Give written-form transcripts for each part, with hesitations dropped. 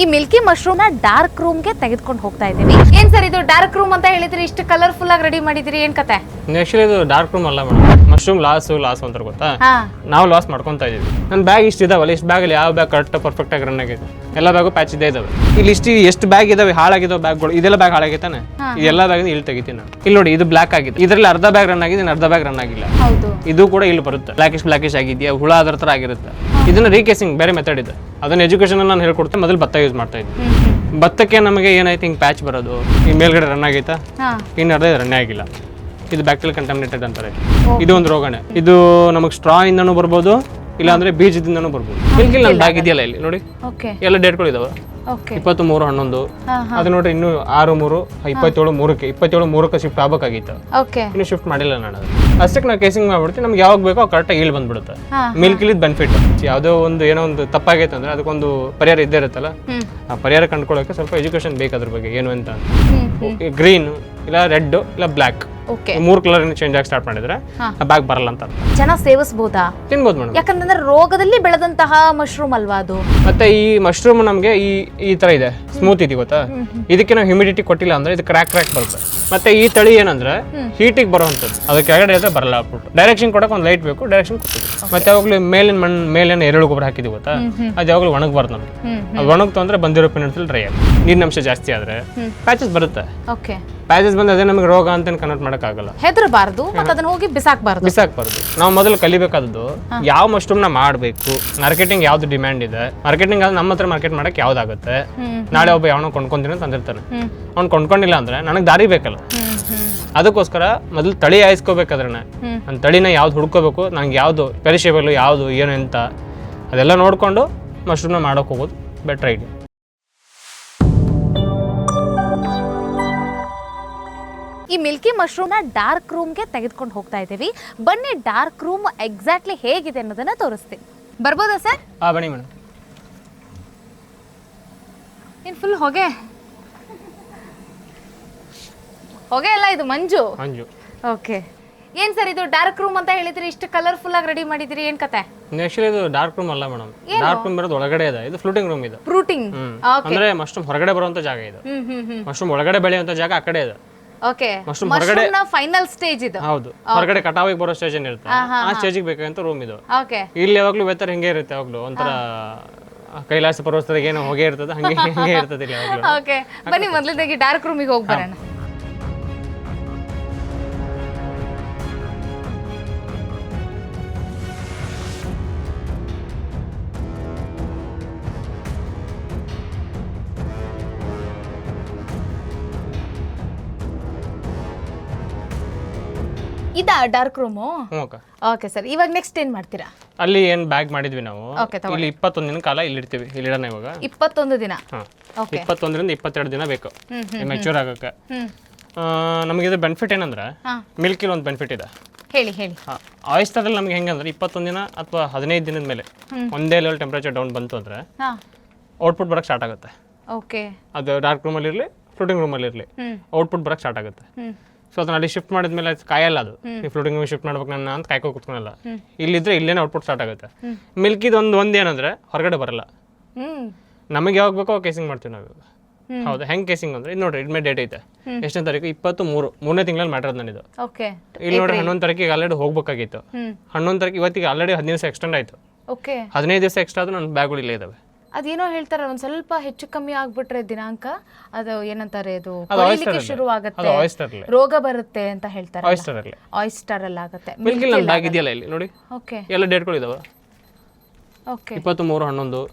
ಈ Milky mushroom ನ dark room ಗೆ ತೆಗೆದುಕೊಂಡು ಹೋಗ್ತಾ ಇದೀವಿ. ಏನ್ ಸರ್ ಇದು ಡಾರ್ಕ್ ರೂಮ್ ಅಂತ ಹೇಳಿದ್ರಿ, ಇಷ್ಟು ಕಲರ್ಫುಲ್ ಆಗಿ ರೆಡಿ ಮಾಡಿದಿರಿ, ಏನ್ ಕತೆ? ಆಕ್ಚುಲಿ ಇದು ಡಾರ್ಕ್ ರೂಮ್ ಅಲ್ಲ ಮೇಡಮ್, ಮಶ್ರೂಮ್ ಲಾಸ್ ಅಂತಾರೆ ಗೊತ್ತಾ? ನಾವು ಲಾಸ್ ಮಾಡ್ಕೊಂತ ಇದೀವಿ. ನನ್ನ ಬ್ಯಾಗ್ ಇಷ್ಟು ಇದಾವಲ್ಲ, ಇಷ್ಟು ಬ್ಯಾಗಲ್ಲಿ ಯಾವ ಬ್ಯಾಗ್ ಕರೆಕ್ಟ್ ಪರ್ಫೆಕ್ಟ್ ಆಗಿ ರನ್ ಆಗಿದೆ, ಎಲ್ಲ ಬ್ಯಾಗು ಪ್ಯಾಚ್ ಇದೇ ಇದಾವೆ. ಇಲ್ಲಿ ಇಷ್ಟು ಎಷ್ಟು ಬ್ಯಾಗ್ ಇದಾವೆ ಹಾಳಾಗಿದ್ದಾವೆ ಬ್ಯಾಗ್ಗಳು, ಇದೆಲ್ಲ ಬ್ಯಾಗ್ ಹಾಳಾಗೈತಾನೆ, ಇದೆಲ್ಲ ಬ್ಯಾಗ್ ಇಲ್ಲಿ ತೆಗಿತೀನಿ ನಾನು. ಇಲ್ಲಿ ನೋಡಿ, ಇದು ಬ್ಲಾಕ್ ಆಗಿದೆ, ಇದರಲ್ಲಿ ಅರ್ಧ ಬ್ಯಾಗ್ ರನ್ ಆಗಿದೆ, ಅರ್ಧ ಬ್ಯಾಗ್ ರನ್ ಆಗಿಲ್ಲ. ಇದು ಕೂಡ ಇಲ್ಲಿ ಬರುತ್ತೆ, ಬ್ಲಾಕಿಶ್ ಆಗಿದೆಯಾ, ಹುಳ ಅದರ ತರ ಆಗಿರುತ್ತೆ. ಇದನ್ನ ರೀಕೇಸಿಂಗ್ ಬೇರೆ ಮೆಥಡ್ ಇದೆ, ಅದನ್ನ ಎಜುಕೇಶನ್ ನಾನು ಹೇಳ್ಕೊಡ್ತೇನೆ. ಮೊದಲು ಭತ್ತ ಯೂಸ್ ಮಾಡ್ತಾ ಇದ್ದೆ. ಭತ್ತಕ್ಕೆ ನಮಗೆ ಏನಾಯ್ತು, ಹಿಂಗೆ ಪ್ಯಾಚ್ ಬರೋದು, ಈ ಮೇಲ್ಗಡೆ ರನ್ ಆಗೈತಾ, ಇನ್ನು ಅರ್ಧ ರನ್ನೇ ಆಗಿಲ್ಲ. ಇದು ಬ್ಯಾಕ್ಟೀರಿಯಲ್ ಕಂಟಾಮಿನೇಟೆಡ್ ಅಂತಾರೆ. ಇದು ಒಂದು ರೋಗನೇ. ಇದು ನಮಗೆ ಸ್ಟ್ರಾ ಇಂದನೂ ಬರ್ಬೋದು, ಇಲ್ಲಾಂದ್ರೆ ಬೀಜದಿಂದನೂ ಬರ್ಬೋದು. ಮಿಲ್ಕಿ ನನ್ನ ಬ್ಯಾಗ್ ಇದೆಯಲ್ಲ ಇಲ್ಲಿ ನೋಡಿ, ಎಲ್ಲ ಡೇಟ್ಗಳು ಇದಾವೆ. 23/11 ಅದು ನೋಡ್ರಿ, ಇನ್ನು 6/3/27/3ಕ್ಕೆ ಶಿಫ್ಟ್ ಆಗ್ಬೇಕಾಗಿತ್ತು, ಇನ್ನು ಶಿಫ್ಟ್ ಮಾಡಿಲ್ಲ ನಾನು. ಅಷ್ಟಕ್ಕೆ ನಾವು ಕೇಸಿಂಗ್ ಮಾಡ್ಬಿಡ್ತೀವಿ, ನಮ್ಗೆ ಯಾವಾಗ ಬೇಕೋ ಕರೆಕ್ಟಾಗಿ ಇಲ್ಲಿ ಬಂದ್ಬಿಡುತ್ತೆ. ಮಿಲ್ಕಿಲಿದ್ ಬೆನಿಫಿಟ್, ಯಾವುದೋ ಒಂದು ಏನೋ ಒಂದು ತಪ್ಪಾಗೈತೆ ಅಂದ್ರೆ ಅದಕ್ಕೊಂದು ಪರಿಹಾರ ಇದ್ದೇ ಇರುತ್ತಲ್ಲ, ಆ ಪರಿಹಾರ ಕಂಡುಕೊಳ್ಳೋಕೆ ಸ್ವಲ್ಪ ಎಜುಕೇಶನ್ ಬೇಕು ಅದ್ರ ಬಗ್ಗೆ ಏನು ಅಂತ. ಗ್ರೀನ್ ಇಲ್ಲ ರೆಡ್ ಇಲ್ಲ ಬ್ಲಾಕ್, 3 ಕಲರ್ ಚೇಂಜ್ ಆಗಿ ಸ್ಟಾರ್ಟ್ ಮಾಡಿದ್ರೆ ಆ ಬ್ಯಾಗ್ ಬರಲ್ಲ ಅಂತ. ಜನ ಸೇವಿಸಬಹುದಾ? ತಿನ್ಬೋದು ಮೇಡಮ್, ಯಾಕಂದ್ರೆ ರೋಗದಲ್ಲಿ ಬೆಳೆದಂತಹ ಮಶ್ರೂಮ್ ಅಲ್ವಾ ಅದು. ಮತ್ತೆ ಈ ಮಶ್ರೂಮ್ ನಮಗೆ ಈ ತರ ಇದೆ, ಸ್ಮೂತ್ ಇದೆ ಗೊತ್ತಾ. ಇದಕ್ಕೆ ನಾವು ಹ್ಯೂಮಿಡಿಟಿ ಕೊಟ್ಟಿಲ್ಲ ಅಂದ್ರೆ ಇದು ಕ್ರ್ಯಾಕ್ ಬರುತ್ತೆ. ಮತ್ತೆ ಈ ತಳಿ ಏನಂದ್ರೆ ಹೀಟಿಗೆ ಬರುವಂತದ್ದು, ಅದಕ್ಕೆ ಕೆಳಗಡೆ ಇದ್ರೆ ಬರಲ್ಲ ಆಗ್ಬಿಟ್ಟು. ಡೈರೆಕ್ಷನ್ ಕೊಡಕ್ಕೆ ಒಂದು ಲೈಟ್ ಬೇಕು, ಡೈರೆಕ್ಷನ್ ಕೊಟ್ಟಿದ್ವಿ. ಮತ್ತೆ ಯಾವಾಗಲೂ ಮೇಲಿನ ಮಣ್ಣು ಮೇಲೇನು ಎರೆಹುಳು ಗೊಬ್ಬರ ಹಾಕಿದ್ವಿ ಗೊತ್ತಾ, ಅದು ಯಾವಾಗಲೂ ಒಣಗಬಾರ್ದು ನಮ್ಗೆ. ಅದು ಒಣಗ್ತು ಅಂದ್ರೆ ಬಂದಿರೋ ಪಿನಟ್ಸಲ್ಲಿ ಡ್ರೈ ಆಗುತ್ತೆ. ನೀರಿನಂಶ ಜಾಸ್ತಿ ಆದ್ರೆ ಪ್ಯಾಚಸ್ ಬರುತ್ತೆ. ಪ್ಯಾಚಸ್ ಬಂದು ಅದೇ ನಮಗೆ ರೋಗ ಅಂತ ಕನ್ವರ್ಟ್ ಮಾಡಕ್ಕಾಗಲ್ಲ. ಹೆದರಬಾರ್ದು, ಮತ್ತೆ ಅದನ್ನ ಹೋಗಿ ಬಿಸಾಕ್ಬಾರ್ದು. ನಾವು ಮೊದಲು ಕಲಿಬೇಕಾದದ್ದು ಯಾವ ಮಶ್ರೂಮ್ ನ ಮಾಡಬೇಕು, ಮಾರ್ಕೆಟಿಂಗ್ ಯಾವ್ದು ಡಿಮ್ಯಾಂಡ್ ಇದೆ, ಮಾರ್ಕೆಟಿಂಗ್ ನಮ್ಮ ಹತ್ರ ಮಾರ್ಕೆಟ್ ಮಾಡಕ್ ಯಾವ್ದಾಗುತ್ತೆ. ನಾಳೆ ಒಬ್ಬ ಯಾವನೋ ಕೊಂಡ್ಕೊಂತೀನಿ ಅಂತ ಅಂದಿರ್ತಾನೆ, ಅವ್ನು ಕೊಂಡ್ಕೊಂಡಿಲ್ಲ ಅಂದ್ರೆ ನನಗೆ ದಾರಿ ಬೇಕಲ್ಲ. ಅದಕ್ಕೋಸ್ಕರ ಮೊದಲು ತಳಿ ಆಯಿಸ್ಕೋಬೇಕಾದ್ರೆ ನನ್ನ ತಳಿನ ಯಾವ್ದು ಹುಡ್ಕೋಬೇಕು, ನಂಗೆ ಯಾವ್ದು ಪೆರಿಷೇಬಲ್ ಯಾವ್ದು ಏನು ಅಂತ ಅದೆಲ್ಲ ನೋಡ್ಕೊಂಡು ಮಶ್ರೂಮ್ನ ಮಾಡೋಕೆ ಹೋಗೋದು ಬೆಟರ್ ಐಡಿಯಾ. ಈ ಮಿಲ್ಕಿ ಮಶ್ರೂಮ್ ನ ಡಾರ್ಕ್ ರೂಮ್ ಗೆ ತೆಗೆದುಕೊಂಡು ಹೋಗ್ತಾ ಇದ್ದೀವಿ. ಬನ್ನಿ, ಡಾರ್ಕ್ ರೂಮ್ ಎಕ್ಸಾಕ್ಟ್ಲಿ ಹೇಗಿದೆ ಅನ್ನೋದನ್ನ ತೋರಿಸ್ತೀನಿ. ಬರ್ಬೋದಾ ಸರ್? ಬನ್ನಿ ಮೇಡಮ್. ಏನ್ ಫುಲ್ ಹೊಗೆ ಅಲ್ಲ, ಇದು ಮಂಜು. ಓಕೆ, ಏನ್ ಸರ್ ಇದು ಡಾರ್ಕ್ ರೂಮ್ ಅಂತ ಹೇಳಿದ್ರಿ, ಇಷ್ಟು ಕಲರ್ಫುಲ್ ಆಗಿ ರೆಡಿ ಮಾಡಿದಿರಿ, ಏನ್ ಕತೆ? ಆಕ್ಚುಲಿ ಇದು ಡಾರ್ಕ್ ರೂಮ್ ಅಲ್ಲ ಮೇಡಮ್, ಡಾರ್ಕ್ ರೂಮ್ ಬರೋದು ಒಳಗಡೆ ಇದೆ. ಇದು ಫ್ಲೂಟಿಂಗ್ ರೂಮ್ ಇದೆ. ಅಂದ್ರೆ ಮಶ್ರೂಮ್ ಹೊರಗಡೆ ಬರುವಂತ ಜಾಗ ಇದು. ಮಶ್ರೂಮ್ ಒಳಗಡೆ ಬೆಳೆಯುವಂತ ಜಾಗ ಆ ಕಡೆ ಇದೆ. ಓಕೆ, ಮಶ್ರೂಮ್ ನ ಫೈನಲ್ ಸ್ಟೇಜ್ ಇದು. ಹೌದು, ಹೊರಗಡೆ ಕಟಾವಿಗೆ ಬರೋ ಸ್ಟೇಜ್ ಏನಿರುತ್ತೆ ಆ ಸ್ಟೇಜಿಗೆ ಬೇಕಾದಂತ ರೂಮ್ ಇದು. ಇಲ್ಲಿ ಯಾವಾಗ್ಲೂ ವೆದರ್ ಹಿಂಗೆ ಇರುತ್ತೆ, ಯಾವಾಗ್ಲೂ ಒಂಥರ ಕೈಲಾಸ ಪರ್ವತದಾಗ ಏನೋ ಹೊಗೆ ಇರ್ತದೆ, ಹಂಗೆ ಇರ್ತದೆ ಇಲ್ಲಿ ಯಾವಾಗ್ಲೂ. ಓಕೆ, ಬನ್ನಿ ಮೊದಲನೇದಾಗಿ ಡಾರ್ಕ್ ರೂಮಿಗೆ ಹೋಗಿ ಬರೋಣ. ಇದಾ ಡಾರ್ಕ್ ರೂಮು? ಓಕೆ ಸರ್, ಇವಾಗ ನೆಕ್ಸ್ಟ್ ಏನ್ ಮಾಡ್ತೀರಾ? ಅಲ್ಲಿ ಏನ್ ಬ್ಯಾಗ್ ಮಾಡಿದ್ವಿ ನಾವು, ಇಲ್ಲಿ 21 ದಿನ ಕಾಲ ಇಲ್ಲಿ ಇಡ್ತೀವಿ. ಇಲ್ಲಿ ಇಡೋಣ ಇವಾಗ 21 ದಿನ. 21ರಿಂದ 22 ದಿನ ಬೇಕು ಮೆಚೂರ್ ಆಗಕ್ಕೆ. ನಮಗೆ ಇದು ಬೆನಿಫಿಟ್ ಏನಂದ್ರೆ, ಮಿಲ್ಕಿಲ್ ಒಂದು ಬೆನಿಫಿಟ್ ಇದೆ. ಹೇಳಿ. ಆಯಿಸ್ಟರಲ್ಲಿ ನಮ್ಗೆ ಹೆಂಗಂದ್ರೆ 21 ದಿನ ಅಥವಾ 15 ದಿನದ ಮೇಲೆ ಒಂದೇ ಲೆವೆಲ್ ಟೆಂಪರೇಚರ್ ಡೌನ್ ಬಂತು ಅಂದ್ರೆ ಔಟ್ಪುಟ್ ಬರಕ್ಕೆ ಸ್ಟಾರ್ಟ್ ಆಗುತ್ತೆ. ಅದು ಡಾರ್ಕ್ ರೂಮಲ್ಲಿ ಇರಲಿ ಫ್ಲೂಟಿಂಗ್ ರೂಮಲ್ಲಿ ಇರಲಿ, ಔಟ್ಪುಟ್ ಬರಕ್ಕೆ ಸ್ಟಾರ್ಟ್ ಆಗುತ್ತೆ. ಸೊ ಅದನ್ನ ಅಲ್ಲಿ ಶಿಫ್ಟ್ ಮಾಡಿದ್ಮೇಲೆ ಕಾಯಲ್ಲ, ಅದು ಈ ಫ್ಲೂಟಿಂಗ್ ರೂಮ್ ಶಿಫ್ಟ್ ಮಾಡ್ಬೇಕು ನನ್ನ ಅಂತ ಕಾಯ್ಕೋ ಕುತ್ಕೊಳಲ್ಲ. ಇಲ್ಲಿದ್ರೆ ಇಲ್ಲೇನೆ ಔಟ್ಪುಟ್ ಸ್ಟಾರ್ಟ್ ಆಗುತ್ತೆ. ಮಿಲ್ಕಿದು ಒಂದು ಏನಂದ್ರೆ ಹೊರಗಡೆ ಬರಲ್ಲ. ನಮಗೆ ಯಾವಾಗ ಬೇಕೋ ಕೇಸಿಂಗ್ ಮಾಡ್ತೀವಿ ನಾವು. ಹೌದು, ಹೆಂಗ್ ಕೇಸಿಂಗ್ ಅಂದ್ರೆ ಇದು ನೋಡ್ರಿ, ಇದ್ಮೇ ಡೇಟ್ ಐತೆ, ಎಷ್ಟನೇ ತಾರೀಕು 23ನೇ ತಿಂಗಳಲ್ಲಿ ಮಾಡಿರೋದು ನಾನಿದು. ಇಲ್ಲಿ ನೋಡ್ರಿ, 11 ತಾರೀಕಿಗೆ ಆಲ್ರೆಡಿ ಹೋಗ್ಬೇಕಾಗಿತ್ತು. 11 ತಾರೀಕು ಇವತ್ತಿಗೆ ಆಲ್ರೆಡಿ 15 ದಿವಸ ಎಕ್ಸ್ಟೆಂಡ್ ಆಯ್ತು. 15 ದಿವಸ ಎಕ್ಸ್ಟ್ರಾ ಆದ್ರೂ ನನ್ನ ಬ್ಯಾಗ್ಗಳು ಇಲ್ಲೇ ಇದಾವೆ. ಅದೇನೋ ಹೇಳ್ತಾರೆ, ಒಂದ್ ಸ್ವಲ್ಪ ಹೆಚ್ಚು ಕಮ್ಮಿ ಆಗ್ಬಿಟ್ರೆ ದಿನಾಂಕ ಅದು ಏನಂತಾರೆ, ಅದು ಶುರು ಆಗುತ್ತೆ, ರೋಗ ಬರುತ್ತೆ ಅಂತ ಹೇಳ್ತಾರೆ. ಆಯಿಸ್ಟರ್ ಅಲ್ಲಿ ಆಗುತ್ತೆ. ಮಿಲ್ಕಿ ನನ್ನ ಬ್ಯಾಗ್ ಇದೆಯಲ್ಲ ಇಲ್ಲಿ ನೋಡಿ, ಎಲ್ಲ ಡೇಟ್ಗಳು ಇದಾವೆ. 23/11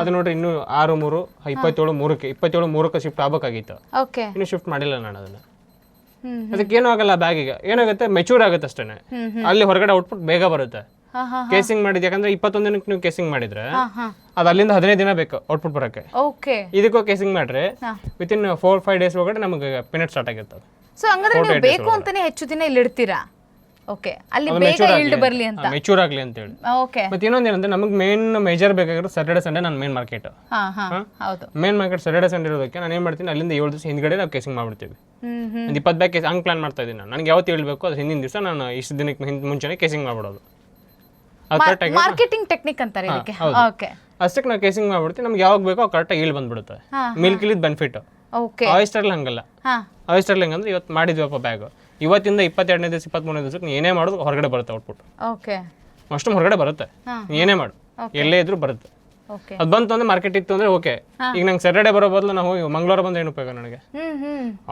ಅದು ನೋಡ್ರಿ, ಇನ್ನು 6/3/27/3ಕ್ಕೆ ಶಿಫ್ಟ್ ಆಗ್ಬೇಕಾಗಿತ್ತು, ಇನ್ನು ಶಿಫ್ಟ್ ಮಾಡಿಲ್ಲ ನಾನು ಅದನ್ನ. ಅದಕ್ಕೆ ಏನೂ ಆಗಲ್ಲ, ಬ್ಯಾಗಿಗೆ ಏನಾಗುತ್ತೆ, ಮೆಚೂರ್ ಆಗುತ್ತೆ ಅಷ್ಟೇನೆ. ಅಲ್ಲಿ ಹೊರಗಡೆ ಔಟ್ಪುಟ್ ಬೇಗ ಬರುತ್ತೆ. ಕೇಸಿಂಗ್ ಮಾಡಿದ್ ಯಾಕಂದ್ರೆ 21 ದಿನಕ್ಕೆ ನೀವು ಕೇಸಿಂಗ್ ಮಾಡಿದ್ರೆ ಅದು ಅಲ್ಲಿಂದ 15 ದಿನ ಬೇಕು ಔಟ್ಪುಟ್ ಬರಕ್ಕೆ. ಇದಕ್ಕೂ ಕೇಸಿಂಗ್ ಮಾಡ್ರೆ ವಿತಿನ್ 4-5 ಡೇಸ್ ಒಳಗಡೆ ನಮಗೆ ಪಿನಟ್ ಸ್ಟಾರ್ಟ್ ಆಗಿರ್ತದೆ. ಸೊ ಹಂಗಾದ್ರೆ ನೀವು ಬೇಕು ಅಂತಾನೆ ಹೆಚ್ಚು ದಿನ ಇಲ್ಲಿ ಇಡ್ತೀರಾ? ಓಕೆ, ಅಲ್ಲಿ ಬೇಗ ಈಲ್ಡ್ ಬರಲಿ ಅಂತ, ಮೆಚೂರ್ ಆಗಲಿ ಅಂತ ಹೇಳಿ. ಮತ್ತೆ ಇನ್ನೊಂದು ಏನಂದ್ರೆ, ನಮಗೆ ಮೇನ್ ಮೇಜರ್ ಬೇಕಾಗಿರೋ ಸ್ಯಾಟರ್ಡೆ ಸಂಡೇ ನನ್ನ main market. Main market Saturday Sunday ಇರೋದಕ್ಕೆ ನಾನು ಏನ್ ಮಾಡ್ತೀನಿ, ಅಲ್ಲಿಂದ 7 ದಿವಸ ಹಿಂದ್ಗಡೆ ನಾವು ಕೇಸಿಂಗ್ ಮಾಡ್ಬಿಡ್ತೀವಿ. ಒಂದು 20 ಬ್ಯಾಗ್ ಕೇಸ್ ಹಂಗೆ ಪ್ಲಾನ್ ಮಾಡ್ತಾ ಇದ್ದೀನಿ ನಾನು. ನನಗೆ ಯಾವತ್ತು ಹೇಳ್ಬೇಕು ಅದು ಹಿಂದಿನ ದಿವಸ ನಾನು ಇಷ್ಟು ದಿನಕ್ಕೆ ಮುಂಚೆನೇ ಕೇಸಿಂಗ್ ಮಾಡ್ಬಿಡೋದು. ಮಾರ್ಕೆಟಿಂಗ್ ಟೆಕ್ನಿಕ್ ಅಂತಾರೆ ಇದಕ್ಕೆ. ಓಕೆ, ಅಷ್ಟಕ್ಕೆ ನಾವು ಕೇಸಿಂಗ್ ಮಾಡ್ಬಿಡ್ತೀವಿ. ನಮ್ಗೆ ಯಾವಾಗ ಬೇಕೋ ಕರೆಕ್ಟಾಗಿ ಈಲ್ಡ್ ಬಂದ್ಬಿಡುತ್ತೆ. ಮಿಲ್ಕ್ ಇಲ್ಲಿದ್ ಬೆನಿಫಿಟ್. ಓಕೆ. ಆಯಿಸ್ಟರ್ಲಿ ಹಂಗಲ್ಲ. ಆಯಿಸ್ಟರ್ಲಿ ಹೆಂಗಂದ್ರೆ ಇವತ್ತು ಮಾಡಿದ್ವಪ್ಪ ಬ್ಯಾಗ್, ಇವತ್ತಿಂದ 22ನೇ ದಿವಸ 23ನೇ ದಿವಸಕ್ಕೆ ನೀ ಏನೇ ಮಾಡೋದು ಹೊರಗಡೆ ಬರುತ್ತೆ ಔಟ್ಪುಟ್. ಓಕೆ. ಮಶ್ರೂಮ್ ಹೊರಗಡೆ ಬರುತ್ತೆ, ನೀ ಏನೇ ಮಾಡು ಎಲ್ಲೇ ಇದ್ರೂ ಬರುತ್ತೆ. ಓಕೆ. ಅದು ಬಂತು ಅಂದ್ರೆ ಮಾರ್ಕೆಟ್ ಇತ್ತು ಅಂದ್ರೆ ಓಕೆ. ಈಗ ನಂಗೆ ಸ್ಯಾಟರ್ಡೆ ಬರೋ ಬದಲು ನಾವು ಹೋಗಿ ಮಂಗಳವಾರ ಬಂದು ಏನು ಉಪಯೋಗ ನನಗೆ?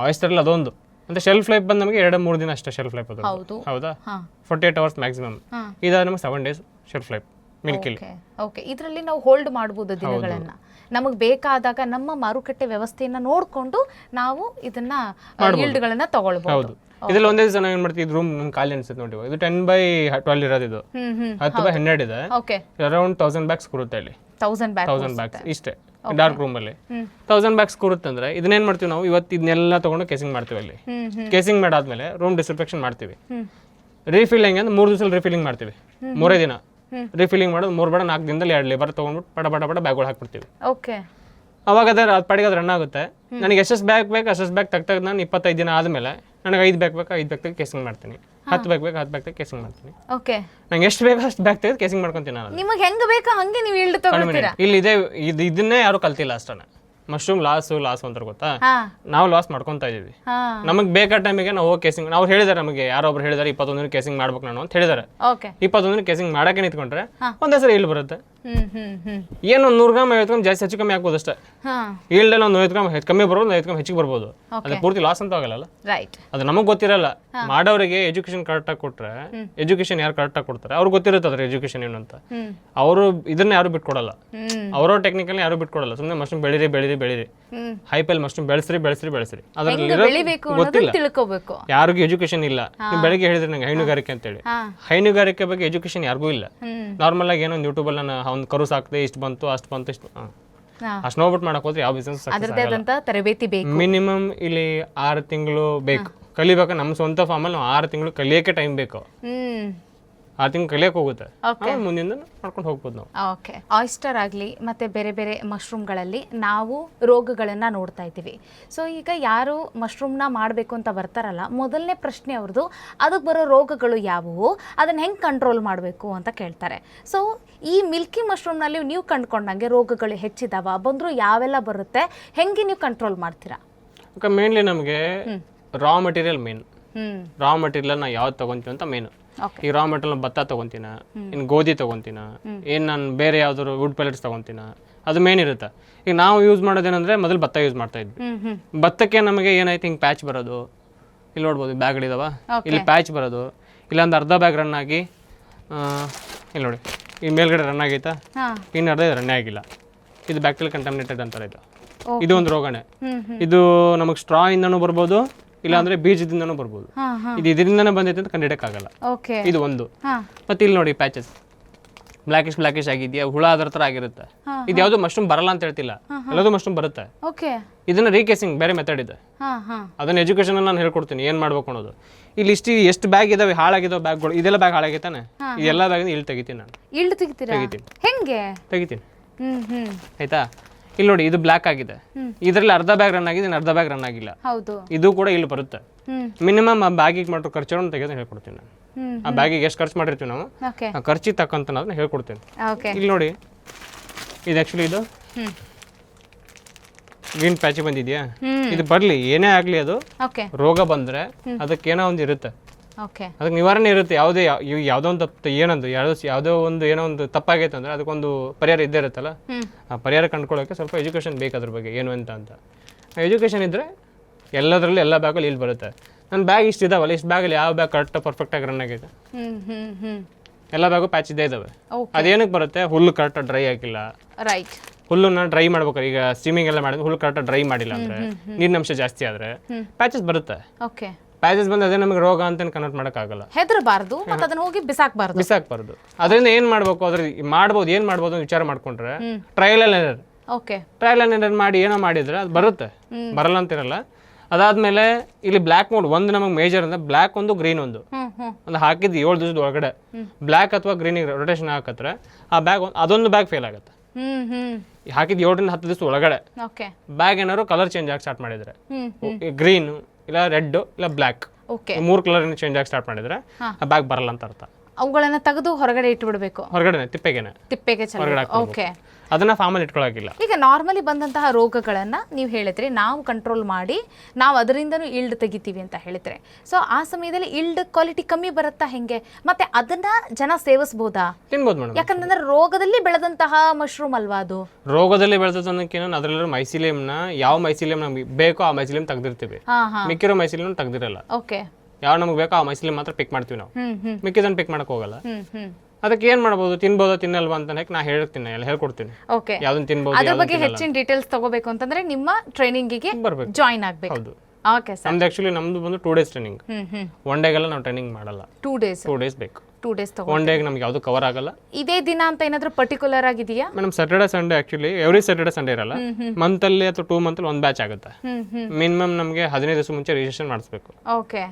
ಆಯಿಸ್ಟರ್ಲಿ ಅದೊಂದು ಅಂತ ಶೆಲ್ಫ್ ಲೈಫ್ ಬಂದು ನಮಗೆ 2-3 ದಿನ ಅಷ್ಟೇ ಶೆಲ್ಫ್ ಲೈಫ್ ಅದು. ಹೌದಾ? 48 hours ಮ್ಯಾಕ್ಸಿಮಮ್. ಇದಾದ ನಮಗೆ 7 days ಶೆಲ್ಫ್ ಲೈಫ್ ಮಿಲ್ಕಿಲಿ. ಓಕೆ. ಇದರಲ್ಲಿ ನಾವು ಹೋಲ್ಡ್ ಮಾಡ್ಬೋದು ದಿನಗಳನ್ನ, ನಮಗೆ ಬೇಕಾದಾಗ ನಮ್ಮ ಮಾರುಕಟ್ಟೆ ವ್ಯವಸ್ಥೆಯನ್ನ ನೋಡಿಕೊಂಡು ನಾವು ಇದನ್ನ ಈಲ್ಡ್ಗಳನ್ನ ತಗೊಳ್ಬಹುದು. ಹೌದು. ಇದ್ರಲ್ಲಿ ಒಂದೇ ದಿವಸ ನಾವು ಏನು ಮಾಡ್ತೀವಿ, ಇದು ರೂಮ್ ನಮ್ಗೆ ಖಾಲಿ ಅನ್ಸುತ್ತೆ ನೋಡಿ. ಇದು 10/12 ಇರೋದು. ಇದು 10/12 ಇದೆ. ಅರೌಂಡ್ 1000 ಬ್ಯಾಗ್ಸ್ ಕೂರುತ್ತೆ ಇಲ್ಲಿ. 1000 ಬ್ಯಾಗ್ಸ್ ಇಷ್ಟೇ ಡಾರ್ಕ್ ರೂಮ್ ಅಲ್ಲಿ. 1000 ಬ್ಯಾಗ್ಸ್ ಕೂರುತ್ತೆ ಅಂದ್ರೆ ಇದನ್ನೇನ್ ಮಾಡ್ತೀವಿ ನಾವು, ಇವತ್ತು ಇದನ್ನೆಲ್ಲ ತಗೊಂಡು ಕೇಸಿಂಗ್ ಮಾಡ್ತೀವಿ ಅಲ್ಲಿ. ಕೇಸಿಂಗ್ ಮಾಡಾದ್ಮೇಲೆ ರೂಮ್ ಡಿಸ್ಇನ್ಫೆಕ್ಷನ್ ಮಾಡ್ತೀವಿ. ರೀಫಿಲ್ಲಿಂಗ್ ಅಂದ್ರೆ 3 ದಿವಸ ರೀಫಿಲ್ಲಿಂಗ್ ಮಾಡ್ತೀವಿ. 3 ದಿನ ರೀಫಿಲ್ಲಿಂಗ್ ಮಾಡೋದು. 3 ಬೇಡ 4 ದಿನದಲ್ಲಿ 2 ಲೇಬರ್ ತೊಗೊಂಡ್ಬಿಟ್ಟು ಪಡ ಬ್ಯಾಗ್ಗಳು ಹಾಕ್ಬಿಡ್ತೀವಿ. ಓಕೆ. ಅವಾಗ ಅದು ಪಾಡಿಗೆ ಅದು ರನ್ ಆಗುತ್ತೆ. ನನಗೆ ಎಷ್ಟೆಷ್ಟು ಬ್ಯಾಗ್ ಬೇಕು ಅಷ್ಟು ಬ್ಯಾಗ್ ತೆಗ್ದು ನಾನು 25 ದಿನ ಆದಮೇಲೆ ನನಗೆ 5 ಬ್ಯಾಗ್ ಬೇಕು 5 ಬ್ಯಾಗ್ ತೆಗೆದು ಕೇಸಿಂಗ್ ಮಾಡ್ತೀನಿ. 10 ಬ್ಯಾಗ್ ಬೇಕು 10 ಬ್ಯಾಗ್ ತೆಗೆದು ಕೇಸಿಂಗ್ ಮಾಡ್ತೀನಿ. ಓಕೆ. ನಂಗೆ ಎಷ್ಟು ಬೇಕು ಅಷ್ಟು ಬ್ಯಾಗ್ ತೆಗೆದು ಕೇಸಿಂಗ್ ಮಾಡ್ಕೊಂತೀನಿ ನಾನು. ನಿಮಗೆ ಹೆಂಗೆ ಬೇಕಾ ಹಂಗೆ ನೀವು ಈಲ್ಡ್ ತಗೊಳ್ತೀರಾ. ಇಲ್ಲಿ ಇದನ್ನೇ ಯಾರು ಕಲ್ತಿಲ್ಲ ಅಷ್ಟೇ. ಮಶ್ರೂಮ್ ಲಾಸ್ ಅಂತ ಗೊತ್ತಾ, ನಾವು ಲಾಸ್ ಮಾಡ್ಕೊಂತ ಇದೀವಿ. ನಮಗೆ ಬೇಕಾದ ಟೈಮಿಗೆ ನಾವು ಕೇಸಿಂಗ್, ನಾವು ಹೇಳಿದಾರೆ ನಮಗೆ ಯಾರೊಬ್ರು ಹೇಳಿದಾರೆ 21 ಕೇಸಿಂಗ್ ಮಾಡ್ಬೇಕು ನಾನು ಅಂತ ಹೇಳಿದಾರೆ. 21 ಕೇಸಿಂಗ್ ಮಾಡಕ್ಕೆ ನಿಂತ್ಕೊಂಡ್ರೆ ಒಂದೇ ಸರಿ ಈಲ್ಡ್ ಬರುತ್ತೆ. ಏನು 100 ಗ್ರಾಮ್ 50 ಗ್ರಾಮ್ ಜಾಸ್ತಿ ಹೆಚ್ಚು ಕಮ್ಮಿ ಆಗ್ಬೋದು ಅಷ್ಟೇ. ಈಲ್ಡ್ ಒಂದು 50 ಗ್ರಾಮ್ ಕಮ್ಮಿ ಬರ್ಬೋದು, 50 ಗ್ರಾಮ್ ಹೆಚ್ಚಿಗೆ ಬರ್ಬೋದು. ಅದು ಪೂರ್ತಿ ಲಾಸ್ ಅಂತ ಆಗಲ್ಲ. ಅದು ನಮಗೆ ಗೊತ್ತಿರಲ್ಲ. ಮಾಡೋರಿಗೆ ಎಜುಕೇಶನ್ ಕರೆಕ್ಟಾಗಿ ಕೊಟ್ರೆ, ಎಜುಕೇಶನ್ ಯಾರು ಕರೆಕ್ಟಾಗಿ ಕೊಡ್ತಾರೆ ಅವ್ರಿಗೆ ಗೊತ್ತಿರುತ್ತೆ ಅದ್ರ ಎಜುಕೇಶನ್ ಏನು ಅಂತ. ಅವರು ಇದನ್ನ ಯಾರು ಬಿಟ್ಕೊಡಲ್ಲ, ಅವರ ಟೆಕ್ನಿಕಲ್ ಯಾರು ಬಿಟ್ಕೊಡಲ್ಲ. ಸುಮ್ಮನೆ ಮಶ್ರೂಮ್ ಬೆಳೀರಿ ಹೈಪಲ್ ಮಶ್ರೂಮ್ ಬೆಳೆಸ್ರಿ ಅದ್ರಲ್ಲಿ ಗೊತ್ತಿಲ್ಲ. ಯಾರಿಗೂ ಎಜುಕೇಶನ್ ಇಲ್ಲ. ನೀವು ಬೆಳಗ್ಗೆ ಹೇಳಿದ್ರೆ ನಂಗೆ ಹೈನುಗಾರಿಕೆ ಅಂತೇಳಿ, ಹೈನುಗಾರಿಕೆ ಬಗ್ಗೆ ಎಜುಕೇಶನ್ ಯಾರಿಗೂ ಇಲ್ಲ. ನಾರ್ಮಲ್ ಆಗಿ ಏನೋ ಯೂಟ್ಯೂಬ್ ಅಲ್ಲಿ ನಾನು ಒಂದು ಕರು ಸಾಕ್ದೆ, ಇಷ್ಟು ಬಂತು ಅಷ್ಟು ಅಷ್ಟು ನೋಡ್ಬಿಟ್ಟು ಮಾಡಕ್ ಹೋದ್ರೆ ಯಾವ ಬಿಸ್ನೆಸ್ ತರಬೇತಿ ಬೇಕು. ಮಿನಿಮಮ್ ಇಲ್ಲಿ 6 ತಿಂಗಳು ಬೇಕು ಕಲಿಬೇಕು. ನಮ್ಮ ಸ್ವಂತ ಫಾರ್ಮಲ್ಲಿ ನಾವು 6 ತಿಂಗಳು ಕಲಿಯೋಕೆ ಟೈಮ್ ಬೇಕು. 6 ತಿಂಗಳು ಕಲಿಯಕ್ಕೆ ಹೋಗುತ್ತೆ, ಮುಂದಿನ ಮಾಡ್ಕೊಂಡು ಹೋಗ್ಬೋದು ನಾವು. ಓಕೆ. ಆಯಿಸ್ಟರ್ ಆಗಲಿ ಮತ್ತು ಬೇರೆ ಬೇರೆ ಮಶ್ರೂಮ್ಗಳಲ್ಲಿ ನಾವು ರೋಗಗಳನ್ನು ನೋಡ್ತಾ ಇದ್ದೀವಿ. ಸೊ ಈಗ ಯಾರು ಮಶ್ರೂಮ್ನ ಮಾಡಬೇಕು ಅಂತ ಬರ್ತಾರಲ್ಲ, ಮೊದಲನೇ ಪ್ರಶ್ನೆ ಅವ್ರದ್ದು ಅದಕ್ಕೆ ಬರೋ ರೋಗಗಳು ಯಾವುವು, ಅದನ್ನು ಹೆಂಗೆ ಕಂಟ್ರೋಲ್ ಮಾಡಬೇಕು ಅಂತ ಕೇಳ್ತಾರೆ. ಸೊ ಈ ಮಿಲ್ಕಿ ಮಶ್ರೂಮ್ನಲ್ಲಿ ನೀವು ಕಂಡುಕೊಂಡಂಗೆ ರೋಗಗಳು ಹೆಚ್ಚಿದಾವ, ಬಂದರೂ ಯಾವೆಲ್ಲ ಬರುತ್ತೆ, ಹೆಂಗೆ ನೀವು ಕಂಟ್ರೋಲ್ ಮಾಡ್ತೀರಾ? ಮೇನ್ಲಿ ನಮಗೆ raw material main. Raw material ನಾವು ಯಾವ್ದು ತೊಗೊತೀವಿ ಅಂತ ಮೇನು. ಈ ರಾ ಮೆಟೀರಿಯಲ್ ಭತ್ತ ತೊಗೊತೀನ, ಇನ್ನು ಗೋಧಿ ತೊಗೊತೀನ, ಏನು ನಾನು ಬೇರೆ ಯಾವ್ದಾದ್ರು ವುಡ್ ಪೆಲೆಟ್ಸ್ ತೊಗೊತೀನ, ಅದು ಮೇನ್ ಇರುತ್ತೆ. ಈಗ ನಾವು ಯೂಸ್ ಮಾಡೋದೇನಂದ್ರೆ ಮೊದಲು ಭತ್ತ ಯೂಸ್ ಮಾಡ್ತಾ ಇದ್ವಿ. ಭತ್ತಕ್ಕೆ ನಮಗೆ ಏನಾಯ್ತು, ಹಿಂಗೆ ಪ್ಯಾಚ್ ಬರೋದು, ಇಲ್ಲಿ ನೋಡ್ಬೋದು ಬ್ಯಾಗ್ಗಳಿದಾವ, ಇಲ್ಲಿ ಪ್ಯಾಚ್ ಬರೋದು, ಇಲ್ಲೊಂದು ಅರ್ಧ ಬ್ಯಾಗ್ ರನ್ ಆಗಿ, ಇಲ್ಲಿ ನೋಡಿ ಈ ಮೇಲ್ಗಡೆ ರನ್ ಆಗೈತಾ, ಇನ್ನು ಅರ್ಧ ರನ್ನೇ ಆಗಿಲ್ಲ. ಇದು ಬ್ಯಾಕ್ಟೀರಿಯಲ್ ಕಂಟಾಮಿನೇಟೆಡ್ ಅಂತಾರೆ. ಇದು ಒಂದು ರೋಗನೇ. ಇದು ನಮಗೆ ಸ್ಟ್ರಾ ಇಂದನೂ ಬರ್ಬೋದು, ಇಲ್ಲ ಅಂದ್ರೆ ಬೀಜದಿಂದನೂ ಬರ್ಬೋದು. ಇದು ಇದರಿಂದನೇ ಬಂದೈತೆ ಅಂತ ಕಂಡಿಡಕ್ಕಾಗಲ್ಲ. ಇದು ಒಂದು. ಮತ್ತೆ ಇಲ್ಲಿ ನೋಡಿ ಪ್ಯಾಚಸ್ ಬ್ಲಾಕಿಶ್ ಆಗಿದೆಯಾ, ಹುಳ ಅದರ ತರ ಆಗಿರುತ್ತೆ. ಇದು ಯಾವ್ದು ಮಶ್ರೂಮ್ ಬರಲ್ಲ ಅಂತ ಹೇಳ್ತಿಲ್ಲ, ಎಲ್ಲದೂ ಮಶ್ರೂಮ್ ಬರುತ್ತೆ. ಇದನ್ನ ರೀಕೇಸಿಂಗ್ ಬೇರೆ ಮೆಥಡ್ ಇದೆ. ಅದನ್ನ ಎಜುಕೇಶನ್ ನಾನು ಹೇಳ್ಕೊಡ್ತೀನಿ ಏನ್ ಮಾಡ್ಬೇಕು ಅನ್ನೋದು. ಇಲ್ಲಿ ಎಷ್ಟು ಬ್ಯಾಗ್ ಇದಾವೆ ಹಾಳಾಗಿದಾವೆ ಬ್ಯಾಗ್ಗಳು, ಇದೆಲ್ಲ ಬ್ಯಾಗ್ ಹಾಳಾಗೈತಾನೆ, ಇದೆಲ್ಲ ಬ್ಯಾಗ್ ಇಲ್ಲಿ ತೆಗಿತೀನಿ ನಾನು. ತೆಗಿತೀನಿ ಆಯ್ತಾ. ಇಲ್ಲಿ ನೋಡಿ ಇದು ಬ್ಲಾಕ್ ಆಗಿದೆ, ಇದರಲ್ಲಿ ಅರ್ಧ ಬ್ಯಾಗ್ ರನ್ ಆಗಿದೆ, ಅರ್ಧ ಬ್ಯಾಗ್ ರನ್ ಆಗಿಲ್ಲ. ಇದು ಕೂಡ ಇಲ್ಲಿ ಬರುತ್ತೆ. ಮಿನಿಮಮ್ ಆ ಬ್ಯಾಗಿಗೆ ಮಾಡೋ ಖರ್ಚು ತೆಗೆದು ಹೇಳ್ಕೊಡ್ತೀನಿ ನಾನು. ಆ ಬ್ಯಾಗಿಗೆ ಎಷ್ಟು ಖರ್ಚು ಮಾಡಿರ್ತೀವಿ ನಾವು, ಆ ಖರ್ಚಿಗೆ ತಕ್ಕಂತ ಅದನ್ನ ಹೇಳ್ಕೊಡ್ತೀನಿ. ಇಲ್ಲಿ ನೋಡಿ ಇದು ಆಕ್ಚುಲಿ ಇದು ಗ್ರೀನ್ ಪ್ಯಾಚ್ ಬಂದಿದ್ಯಾ, ಇದು ಬರ್ಲಿ ಏನೇ ಆಗ್ಲಿ, ಅದು ರೋಗ ಬಂದ್ರೆ ಅದಕ್ಕೆ ಏನೋ ಒಂದು ಇರುತ್ತೆ, ಅದಕ್ಕೆ ನಿವಾರಣೆ ಇರುತ್ತೆ. ಯಾವುದೋ ಒಂದು ತಪ್ಪು ಯಾವುದೋ ಒಂದು ಏನೋ ಒಂದು ತಪ್ಪಾಗೈತೆ ಅಂದ್ರೆ ಅದಕ್ಕೊಂದು ಪರಿಹಾರ ಇದ್ದೇ ಇರುತ್ತಲ್ಲ. ಆ ಪರಿಹಾರ ಕಂಡುಕೊಳ್ಳೋಕೆ ಸ್ವಲ್ಪ ಎಜುಕೇಶನ್ ಬೇಕು ಅದ್ರ ಬಗ್ಗೆ ಏನು ಅಂತ. ಎಜುಕೇಶನ್ ಇದ್ರೆ ಎಲ್ಲದರಲ್ಲಿ ಎಲ್ಲ ಬ್ಯಾಗಲ್ಲಿ ಇಲ್ಲಿ ಬರುತ್ತೆ. ನನ್ನ ಬ್ಯಾಗ್ ಇಷ್ಟು ಇದಾವಲ್ಲ, ಇಷ್ಟು ಬ್ಯಾಗಲ್ಲಿ ಯಾವ ಬ್ಯಾಗ್ ಕರೆಕ್ಟ್ ಪರ್ಫೆಕ್ಟಾಗಿ ರನ್ ಆಗೈತೆ, ಎಲ್ಲ ಬ್ಯಾಗು ಪ್ಯಾಚ್ ಇದ್ದೇ ಇದಾವೆ. ಅದೇನಕ್ಕೆ ಬರುತ್ತೆ, ಹುಲ್ಲು ಕರೆಕ್ಟಾಗಿ ಡ್ರೈ ಆಗಿಲ್ಲ. ಹುಲ್ಲನ್ನ ಡ್ರೈ ಮಾಡ್ಬೇಕಾರೆ, ಈಗ ಸ್ಟೀಮಿಂಗ್ ಎಲ್ಲ ಮಾಡಿದ್ರೆ ಹುಲ್ಲು ಕರೆಕ್ಟಾಗಿ ಡ್ರೈ ಮಾಡಿಲ್ಲ ಅಂದ್ರೆ, ನೀರಿನಂಶ ಜಾಸ್ತಿ ಆದ್ರೆ ಪ್ಯಾಚಸ್ ಬರುತ್ತೆ. ಪ್ಯಾಚಸ್ ಬಂದು ಅದೇ ನಮಗೆ ರೋಗ ಅಂತ ಕನ್ವರ್ಟ್ ಮಾಡೋಕ್ಕಾಗಲ್ಲ. ಹೆದರಬಾರ್ದು, ಅದನ್ನ ಹೋಗಿ ಬಿಸಾಕ್ಬಾರ್ದು. ಅದರಿಂದ ಏನ್ ಮಾಡ್ಬೇಕು, ಅದ್ರ ಏನ್ ಮಾಡ್ಬೋದು ವಿಚಾರ ಮಾಡ್ಕೊಂಡ್ರೆ ಟ್ರಯಲ್ ಅಂಡ್ ಎರರ್ ಮಾಡಿ ಏನೋ ಮಾಡಿದ್ರೆ ಅದು ಬರುತ್ತೆ, ಬರಲ್ಲ ಅಂತಿರಲ್ಲ. ಅದಾದ್ಮೇಲೆ ಇಲ್ಲಿ ಬ್ಲ್ಯಾಕ್ ಮೋಡ್ ಒಂದು ನಮಗೆ ಮೇಜರ್ ಅಂದ್ರೆ ಬ್ಲ್ಯಾಕ್ ಒಂದು ಗ್ರೀನ್ ಒಂದು ಹಾಕಿದ್ದು 7 ದಿವಸದ ಒಳಗಡೆ ಬ್ಲ್ಯಾಕ್ ಅಥವಾ ಗ್ರೀನ್ ರೊಟೇಷನ್ ಹಾಕತ್ರೆ ಆ ಬ್ಯಾಗ್ ಅದೊಂದು ಬ್ಯಾಗ್ ಫೇಲ್ ಆಗುತ್ತೆ. ಹಾಕಿದ್ದು 7 ರಿಂದ 10 ದಿವಸ ಒಳಗಡೆ ಬ್ಯಾಗ್ ಏನಾದ್ರು ಕಲರ್ ಚೇಂಜ್ ಆಗಿ ಸ್ಟಾರ್ಟ್ ಮಾಡಿದ್ರೆ, ಗ್ರೀನ್ ಇಲ್ಲ ರೆಡ್ ಇಲ್ಲ ಬ್ಲ್ಯಾಕ್, 3 ಕಲರ್ ಚೇಂಜ್ ಆಗಿ ಸ್ಟಾರ್ಟ್ ಮಾಡಿದ್ರೆ ಆ ಬ್ಯಾಗ್ ಬರಲ್ಲ ಅಂತ ಅರ್ಥ. ಅವುಗಳನ್ನ ತೆಗೆದು ಹೊರಗಡೆ ಇಟ್ಟು ಬಿಡಬೇಕು. ಹೊರಗಡೆ ತಿಪ್ಪೆಗೆ ಹೊರಗಡೆ. ಅದನ್ನ ಫಾರ್ಮಲ್ಲಿ ಇಟ್ಕೊಳ್ಳೋಕಿಲ್ಲ. ಈಗ ನಾರ್ಮಲಿ ಬಂದಂತಹ ರೋಗಗಳನ್ನು ನೀವು ಹೇಳಿದ್ರಿ ನಾವು ಕಂಟ್ರೋಲ್ ಮಾಡಿ ನಾವು ಅದರಿಂದನೂ ಇಲ್ಡ್ ತೆಗಿತೀವಿ ಅಂತ ಹೇಳಿದ್ರೆ, ಸೊ ಆ ಸಮಯದಲ್ಲಿ ಇಲ್ಡ್ ಕ್ವಾಲಿಟಿ ಕಮ್ಮಿ ಬರುತ್ತಾ ಹೆಂಗೆ? ಮತ್ತೆ ಅದನ್ನ ಜನ ಸೇವಿಸಬಹುದಾ? ತಿನ್ಬೋದು ಮೇಡಮ್, ಯಾಕಂತಂದ್ರೆ ರೋಗದಲ್ಲಿ ಬೆಳೆದಂತಹ ಮಶ್ರೂಮ್ ಅಲ್ವಾ ಅದು. ರೋಗದಲ್ಲಿ ಬೆಳೆದನ್ನಕ್ಕೇನೋ ಅದರಲ್ಲಿರೋ ಮೈಸಿಲಿಯಂನ ಯಾವ ಮೈಸಿಲಿಯಂ ನಮ್ಗೆ ಬೇಕೋ ಆ ಮೈಸಿಲಿಯಂ ತೆಗ್ದಿರ್ತೀವಿ, ಮಿಕ್ಕಿರೋ ಮೈಸಿಲಿಯಂ ತೆಗ್ದಿರಲ್ಲ. ಓಕೆ, ಯಾವ ನಮ್ಗೆ ಬೇಕೋ ಆ ಮೈಸಿಲಿಯಂ ಮಾತ್ರ ಪಿಕ್ ಮಾಡ್ತೀವಿ ನಾವು, ಮಿಕ್ಕಿದನ್ನ ಪಿಕ್ ಮಾಡಕ್ ಹೋಗಲ್ಲ. ಅದಕ್ಕೆ ಏನ್ ಮಾಡಬಹುದು, ತಿನ್ಬೋದಾ ತಿನ್ನಲ್ವಾ ಅಂತ ನಾ ಹೇಳ್ತೀನಿ, ಎಲ್ಲ ಹೇಳ್ಕೊಡ್ತೀನಿ. ಓಕೆ, ಯಾವ್ದನ್ನ ತಿನ್ಬೋದು, ಅದ್ರ ಬಗ್ಗೆ ಹೆಚ್ಚಿನ ಡೀಟೇಲ್ಸ್ ತಗೋಬೇಕು ಅಂತಂದ್ರೆ ನಿಮ್ಮ ಟ್ರೈನಿಂಗಿಗೆ ಬರ್ಬೇಕು, ಜಾಯಿನ್ ಆಗ್ಬೇಕು. ಹೌದು. ಓಕೆ ಸರ್, ನಮ್ದು ಆಕ್ಚುಲಿ ನಮ್ದು ಬಂದು 2 days ಟ್ರೈನಿಂಗ್. 1 ಡೇಗೆಲ್ಲ ನಾವು ಟ್ರೈನಿಂಗ್ ಮಾಡಲ್ಲ. 2 days ಬೇಕು. 2 days ತಗೋ. 1 ಡೇಗೆ ನಮ್ಗೆ ಯಾವುದು ಕವರ್ ಆಗಲ್ಲ. ಇದೇ ದಿನ ಅಂತ ಏನಾದ್ರು ಪರ್ಟಿಕ್ಯುಲರ್ ಆಗಿದೆಯಾ madam? Saturday Sunday actually every Saturday Sunday ಇರಲ್ಲ, ಮಂತಲ್ಲಿ ಅಥವಾ 2 ಮಂತಲ್ಲಿ ಒಂದು ಬ್ಯಾಚ್ ಆಗುತ್ತೆ. ಮಿನಿಮಮ್ ನಮಗೆ 15 ದಿವಸ ಮುಂಚೆ ರಿಜಿಸ್ಟ್ರೇಷನ್ ಮಾಡಿಸ್ಬೇಕು. ಓಕೆ,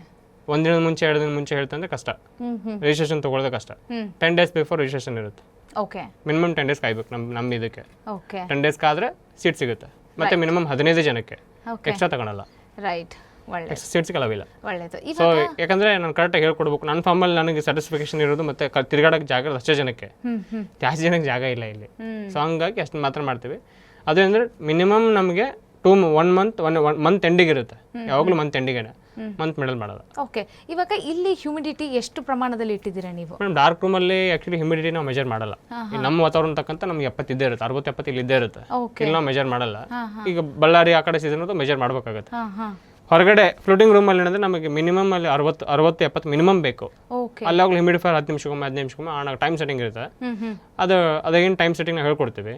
1 ದಿನದ ಮುಂಚೆ 2 ದಿನ ಮುಂಚೆ ಹೇಳ್ತಂದ್ರೆ ಕಷ್ಟ, ರಿಜಿಸ್ಟ್ರೇಷನ್ ತಗೊಳ್ಳೋದು ಕಷ್ಟ. 10 days ಬಿಫೋರ್ ರಿಜಿಸ್ಟ್ರೇಷನ್ ಇರುತ್ತೆ. ಓಕೆ, ಮಿನಿಮಮ್ 10 days ಕಾಯ್ಬೇಕು ನಮ್ಮ ಇದಕ್ಕೆ. ಓಕೆ, 10 days ಕಾದ್ರೆ ಸೀಟ್ ಸಿಗುತ್ತೆ. ಮತ್ತೆ ಮಿನಿಮಮ್ 15 ಜನಕ್ಕೆ ಎಕ್ಸ್ಟ್ರಾ ತಗೊಳಲ್ಲ. ರೈಟ್, ಒಳ್ಳೆ ಸೀಟ್ ಸಿಗಲ್ಲ. ಒಳ್ಳೇದು. ಸೊ ಯಾಕಂದ್ರೆ ನಾನು ಕರೆಕ್ಟಾಗಿ ಹೇಳ್ಕೊಡ್ಬೇಕು. ನನ್ನ ಫಾರ್ಮಲ್ಲಿ ನನಗೆ ಸ್ಯಾಟಿಸ್ಫಿಕೇಶನ್ ಇರೋದು ಮತ್ತೆ ತಿರುಗಾಡಕ್ಕೆ ಜಾಗ ಅಷ್ಟೇ ಜನಕ್ಕೆ, ಜಾಸ್ತಿ ಜನಕ್ಕೆ ಜಾಗ ಇಲ್ಲ ಇಲ್ಲಿ. ಸೊ ಹಂಗಾಗಿ ಅಷ್ಟು ಮಾತ್ರ ಮಾಡ್ತೀವಿ. ಅದು ಅಂದ್ರೆ ಮಿನಿಮಮ್ ನಮಗೆ 1 ಮಂತ್ ಎಂಡಿಗೆ ಇರುತ್ತೆ, ಯಾವಾಗಲೂ ಮಂತ್ ಎಂಡಿಗೆನೆ, ಮಂತ್ ಮಿಡಲ್ ಮಾಡೋದು. ಓಕೆ, ಇವಾಗ ಇಲ್ಲಿ ಹ್ಯೂಮಿಡಿಟಿ ಎಷ್ಟು ಪ್ರಮಾಣದಲ್ಲಿ ಇಟ್ಟಿದ್ದೀರಾ ನೀವು? ಮೇಡಮ್ ಡಾರ್ಕ್ ರೂಮಲ್ಲಿ ಆಕ್ಚುಲಿ ಹ್ಯೂಮಿಡಿಟಿ ನಾವು ಮೆಜರ್ ಮಾಡಲ್ಲ. ನಮ್ಮ ವಾತಾವರಣ ತಕ್ಕಂತ ನಮ್ಗೆ 70 ಇದ್ದೇ ಇರುತ್ತೆ, 60-70 ಇಲ್ಲಿ ಇದ್ದೇ ಇರುತ್ತೆ. ಇಲ್ಲಿ ನಾವು ಮೆಜರ್ ಮಾಡಲ್ಲ. ಈಗ ಬಳ್ಳಾರಿ ಆ ಕಡೆ ಸೀಸನ್ ಮೆಜರ್ ಮಾಡ್ಬೇಕಾಗುತ್ತೆ. ಹೊರಗಡೆ ಫ್ಲೋಟಿಂಗ್ ರೂಮಲ್ಲಿ ಏನಂದ್ರೆ ನಮಗೆ ಮಿನಿಮಮ್ ಅಲ್ಲಿ 60-70 ಮಿನಿಮಮ್ ಬೇಕು. ಅಲ್ಲಾಗಲೂ ಹ್ಯೂಮಿಡಿಫೈರ್ 10 ನಿಮಿಷಕ್ಕೊಮ್ಮೆ 15 ನಿಮಿಷಕ್ಕೊಮ್ಮೆ ಆಗ ಟೈಮ್ ಸೆಟ್ಟಿಂಗ್ ಇರುತ್ತೆ. ಅದೇನು ಟೈಮ್ ಸೆಟ್ಟಿಂಗ್ ನಾವು ಹೇಳ್ಕೊಡ್ತೀವಿ.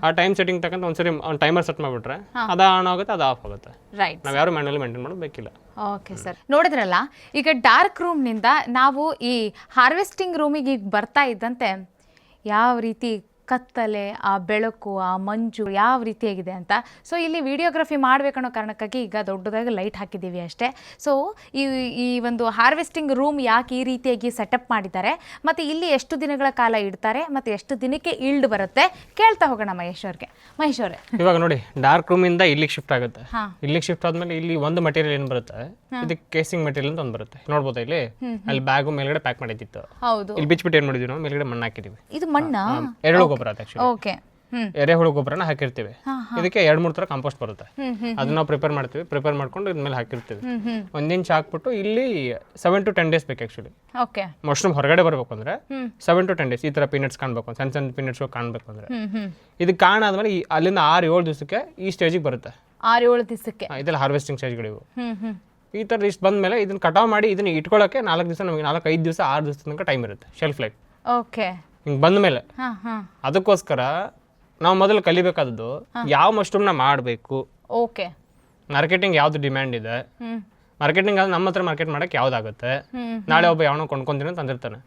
ಆ ಟೈಮ್ ಸೆಟ್ಟಿಂಗ್ ತಕ್ಕಂತ ಒಂದ್ಸರಿ ಒಂದು ಟೈಮರ್ ಸೆಟ್ ಮಾಡಿಬಿಟ್ರೆ ಅದು ಆನ್ ಆಗುತ್ತೆ, ಅದು ಆಫ್ ಆಗುತ್ತೆ. ರೈಟ್, ನಾವು ಯಾರು ಮ್ಯಾನ್ಯಲಿ ಮೇಂಟೈನ್ ಮಾಡೋದು ಬೇಕಿಲ್ಲ. ಓಕೆ ಸರ್, ನೋಡಿದ್ರಲ್ಲ, ಈಗ ಡಾರ್ಕ್ ರೂಮ್ನಿಂದ ನಾವು ಈ ಹಾರ್ವೆಸ್ಟಿಂಗ್ ರೂಮಿಗೆ ಈಗ ಬರ್ತಾ ಇದ್ದಂತೆ ಯಾವ ರೀತಿ ಕತ್ತಲೆ, ಆ ಬೆಳಕು, ಆ ಮಂಜು ಯಾವ ರೀತಿಯಾಗಿದೆ ಅಂತ. ಸೊ ಇಲ್ಲಿ ವಿಡಿಯೋಗ್ರಫಿ ಮಾಡಬೇಕನ್ನೋ ಕಾರಣಕ್ಕಾಗಿ ಈಗ ದೊಡ್ಡದಾಗಿ ಲೈಟ್ ಹಾಕಿದ್ದೀವಿ ಅಷ್ಟೇ. ಸೊ ಈ ಒಂದು ಹಾರ್ವೆಸ್ಟಿಂಗ್ ರೂಮ್ ಯಾಕೆ ಈ ರೀತಿಯಾಗಿ ಸೆಟಪ್ ಮಾಡಿದ್ದಾರೆ, ಮತ್ತು ಇಲ್ಲಿ ಎಷ್ಟು ದಿನಗಳ ಕಾಲ ಇಡ್ತಾರೆ, ಮತ್ತು ಎಷ್ಟು ದಿನಕ್ಕೆ ಈಲ್ಡ್ ಬರುತ್ತೆ ಕೇಳ್ತಾ ಹೋಗೋಣ ಮಹೇಶ್ ಅವ್ರಿಗೆ. ಮಹೇಶ್ ಅವರೇ, ಇವಾಗ ನೋಡಿ ಡಾರ್ಕ್ ರೂಮಿಂದ ಇಲ್ಲಿಗೆ ಶಿಫ್ಟ್ ಆಗುತ್ತೆ. ಇಲ್ಲಿಗೆ ಶಿಫ್ಟ್ ಆದ್ಮೇಲೆ ಇಲ್ಲಿ ಒಂದು ಮಟೀರಿಯಲ್ ಏನು ಬರುತ್ತೆ, ಇದಕ್ಕೆ ಕೇಸಿಂಗ್ ಮಟೀರಿಯಲ್ ಅಂತ ಒಂದು ಬರುತ್ತೆ. ನೋಡ್ಬೋದು ಇಲ್ಲಿ, ಅಲ್ಲಿ ಬ್ಯಾಗು ಮೇಲ್ಗಡೆ ಪ್ಯಾಕ್ ಮಾಡಿದ್ದಿತ್ತು. ಹೌದು, ಇಲ್ಲಿ ಬಿಚ್ಬಿಟ್ಟು ಏನು ಮಾಡಿದ್ವಿ ನಾವು, ಮೇಲ್ಗಡೆ ಮಣ್ಣು ಹಾಕಿದೀವಿ. ಇದು ಮಣ್ಣ ಎರೆಹುಳು ಗೊಬ್ಬರ ಅದು ಆಕ್ಚುಲಿ. ಓಕೆ, ಎರೆಹುಳು ಗೊಬ್ಬರನ ಹಾಕಿರ್ತೀವಿ. ಇದಕ್ಕೆ 2-3 ತರ ಕಾಂಪೋಸ್ಟ್ ಬರುತ್ತೆ. ಅದನ್ನ ನಾವು ಪ್ರಿಪೇರ್ ಮಾಡ್ತೀವಿ. ಪ್ರಿಪೇರ್ ಮಾಡ್ಕೊಂಡು ಇದ್ಮೇಲೆ ಹಾಕಿರ್ತೀವಿ. 1 ಇಂಚ್ ಹಾಕ್ಬಿಟ್ಟು ಇಲ್ಲಿ 7 to 10 days ಬೇಕು ಆಕ್ಚುಲಿ. ಓಕೆ, ಮಶ್ರೂಮ್ ಹೊರಗಡೆ ಬರ್ಬೇಕು ಅಂದ್ರೆ 7 to 10 days ಈ ತರ ಪೀನಟ್ಸ್ ಕಾಣ್ಬೇಕು, ಸಣ್ಣ ಸಣ್ಣ ಪೀನಟ್ಸ್ ಕಾಣ್ಬೇಕು ಅಂದ್ರೆ. ಇದು ಕಾಣಾದ್ಮೇಲೆ ಅಲ್ಲಿಂದ 6-7 ದಿವಸಕ್ಕೆ ಈ ಸ್ಟೇಜಿಗೆ ಬರುತ್ತೆ. 6-7 ದಿವಸಕ್ಕೆ ಇದೆಲ್ಲ ಹಾರ್ವೆಸ್ಟಿಂಗ್ ಸ್ಟೇಜ್ಗಳಿವು. ಈ ತರ ಇಷ್ಟು ಬಂದ್ಮೇಲೆ ಇದನ್ನ ಕಟಾವ್ ಮಾಡಿ ಇದನ್ನ ಇಟ್ಕೊಳ್ಳೋಕೆ 4 ದಿವಸ, ನಮಗೆ 4-5 ದಿವಸ 6 ದಿವಸ ತನಕ ಟೈಮ್ ಇರುತ್ತೆ ಶೆಲ್ಫ್ ಲೈಫ್. ಓಕೆ, ಹಿಂಗೆ ಬಂದ್ಮೇಲೆ ಅದಕ್ಕೋಸ್ಕರ ನಾವು ಮೊದಲು ಕಲಿಬೇಕಾದದ್ದು ಯಾವ ಮಶ್ರೂಮ್ನ ಮಾಡಬೇಕು. ಓಕೆ, ಮಾರ್ಕೆಟಿಂಗ್ ಯಾವ್ದು ಡಿಮ್ಯಾಂಡ್ ಇದೆ, ಮಾರ್ಕೆಟಿಂಗ್ ಆದ್ರೆ ನಮ್ಮ ಹತ್ರ ಮಾರ್ಕೆಟ್ ಮಾಡಕ್ಕೆ ಯಾವ್ದಾಗುತ್ತೆ. ನಾಳೆ ಒಬ್ಬ ಯಾವನೋ ಕೊಂಡ್ಕೊಂತೀನಿ ಅಂತ ಅಂದಿರ್ತಾನೆ,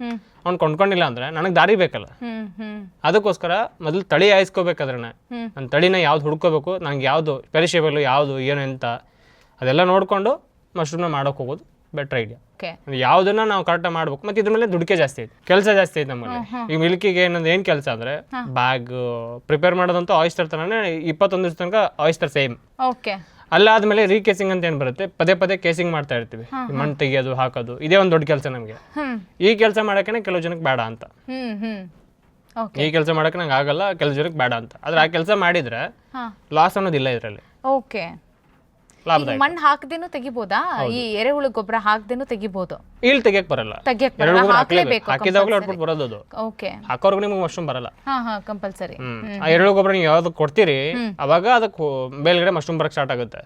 ಅವ್ನು ಕೊಂಡ್ಕೊಂಡಿಲ್ಲ ಅಂದ್ರೆ ನನಗೆ ದಾರಿ ಬೇಕಲ್ಲ. ಅದಕ್ಕೋಸ್ಕರ ಮೊದಲು ತಳಿ ಆಯಿಸ್ಕೋಬೇಕಾದ್ರೆ ನನ್ನ ತಳಿನ ಯಾವ್ದು ಹುಡ್ಕೋಬೇಕು, ನಂಗೆ ಯಾವುದು ಪೆರಿಷೇಬಲ್, ಯಾವುದು ಏನು ಅಂತ ಅದೆಲ್ಲ ನೋಡಿಕೊಂಡು ಮಶ್ರೂಮ್ನ ಮಾಡೋಕೆ ಹೋಗೋದು ಬೆಟರ್ ಐಡಿಯಾ. ಯಾವ್ದನ್ನ ನಾವು ಕರೆಕ್ಟಾಗಿ ಮಾಡ್ಬೇಕು. ಮತ್ತೆ ಇದ್ರ ಮೇಲೆ ದುಡಿಕೆ ಜಾಸ್ತಿ ಐತೆ, ಕೆಲಸ ಜಾಸ್ತಿ ಐತೆ ನಮ್ಮಲ್ಲಿ. ಈಗ ಮಿಲ್ಕಿಗೆ ಏನು ಕೆಲಸ ಅಂದ್ರೆ ಬ್ಯಾಗ್ ಪ್ರಿಪೇರ್ ಮಾಡೋದಂತೂ ಆಯಿಸ್ಟರ್ ತರನೇ 21 ದಿವಸ ತನಕ ಆಯಿಸ್ಟರ್ ಸೇಮ್. ಓಕೆ, ಅಲ್ಲಾದ್ಮೇಲೆ ರೀಕೇಸಿಂಗ್ ಅಂತ ಏನು ಬರುತ್ತೆ, ಪದೇ ಕೇಸಿಂಗ್ ಮಾಡ್ತಾ ಇರ್ತೀವಿ. ಮಣ್ಣು ತೆಗಿಯೋದು, ಹಾಕೋದು, ಇದೇ ಒಂದು ದೊಡ್ಡ ಕೆಲಸ ನಮಗೆ. ಈ ಕೆಲಸ ಮಾಡೋಕೆ ಕೆಲವು ಜನಕ್ಕೆ ಬೇಡ ಅಂತ, ಈ ಕೆಲಸ ಮಾಡೋಕೆ ನಂಗೆ ಆಗಲ್ಲ, ಕೆಲವು ಜನಕ್ಕೆ ಬೇಡ ಅಂತ. ಆದ್ರೆ ಆ ಕೆಲಸ ಮಾಡಿದ್ರೆ ಲಾಸ್ ಅನ್ನೋದಿಲ್ಲ ಇದರಲ್ಲಿ. ಓಕೆ, ಮಣ್ಣು ಹಾಕದೇನು ತೆಗಿಬೋದಾ? ಈ ಎರೆಹುಳು ಗೊಬ್ಬರ ಹಾಕದೇನು ತೆಗಿಬಹುದು? ಇಲ್ಲಿ ತೆಗಿಯಕ್ ಬರಲ್ಲ, ಹಾಕಿದಾಗಲೂ ಔಟ್ಪುಟ್ ಬರೋದು ಅದು. ಓಕೆ, ಹಾಕೋರ್ಗು ನಿಮ್ಗೆ ಮಶ್ರೂಮ್ ಬರಲ್ಲ. ಕಂಪಲ್ಸರಿ. ಆ ಎರೆಹುಳು ಗೊಬ್ಬರ ನೀವು ಯಾವ್ದು ಕೊಡ್ತೀರಿ ಅವಾಗ ಅದಕ್ಕೆ ಮೇಲ್ಗಡೆ ಮಶ್ರೂಮ್ ಬರಕ್ ಸ್ಟಾರ್ಟ್ ಆಗುತ್ತೆ.